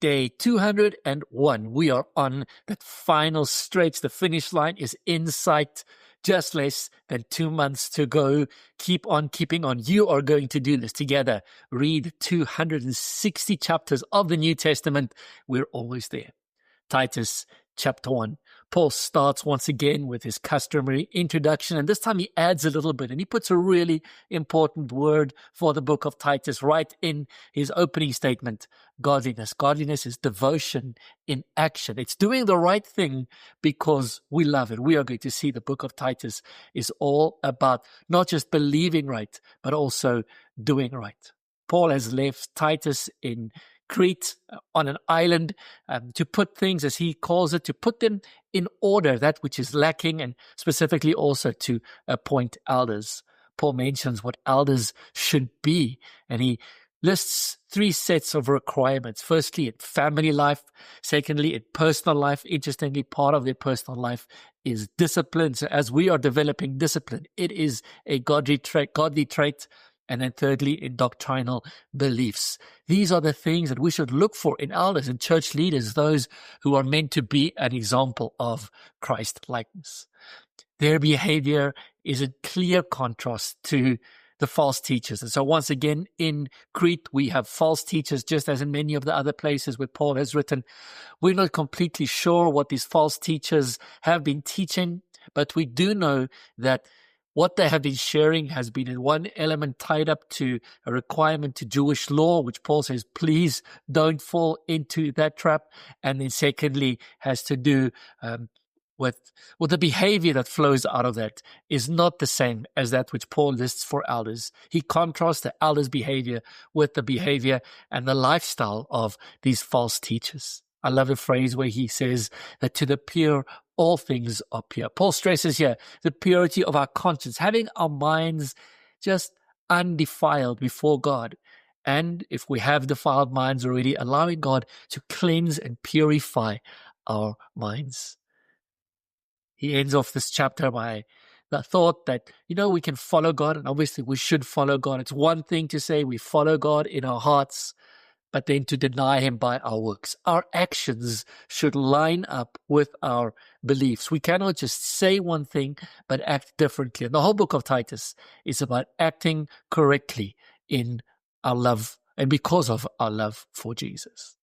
Day 201. We are on that final stretch. The finish line is in sight. Just less than 2 months to go. Keep on keeping on. You are going to do this together. Read 260 chapters of the New Testament. We're almost there. Titus chapter 1. Paul starts once again with his customary introduction, and this time he adds a little bit, and he puts a really important word for the book of Titus right in his opening statement: godliness. Godliness is devotion in action. It's doing the right thing because we love it. We are going to see the book of Titus is all about not just believing right, but also doing right. Paul has left Titus in Crete on an island to put things, as he calls it, to put them in order, that which is lacking, and specifically also to appoint elders. Paul mentions what elders should be, and he lists 3 sets of requirements. Firstly, in family life. Secondly, in personal life. Interestingly, part of their personal life is discipline. So as we are developing discipline, it is a godly trait. And then thirdly, in doctrinal beliefs. These are the things that we should look for in elders and church leaders, those who are meant to be an example of Christ-likeness. Their behavior is in clear contrast to the false teachers. And so once again, in Crete, we have false teachers, just as in many of the other places where Paul has written. We're not completely sure what these false teachers have been teaching, but we do know that what they have been sharing has been in one element tied up to a requirement to Jewish law, which Paul says, please don't fall into that trap. And then secondly, has to do with the behavior that flows out of that is not the same as that which Paul lists for elders. He contrasts the elders' behavior with the behavior and the lifestyle of these false teachers. I love the phrase where he says that to the pure, all things are pure. Paul stresses here the purity of our conscience, having our minds just undefiled before God. And if we have defiled minds already, allowing God to cleanse and purify our minds. He ends off this chapter by the thought that, we can follow God, and obviously we should follow God. It's one thing to say we follow God in our hearts, but then to deny him by our works. Our actions should line up with our beliefs. We cannot just say one thing, but act differently. And the whole book of Titus is about acting correctly in our love and because of our love for Jesus.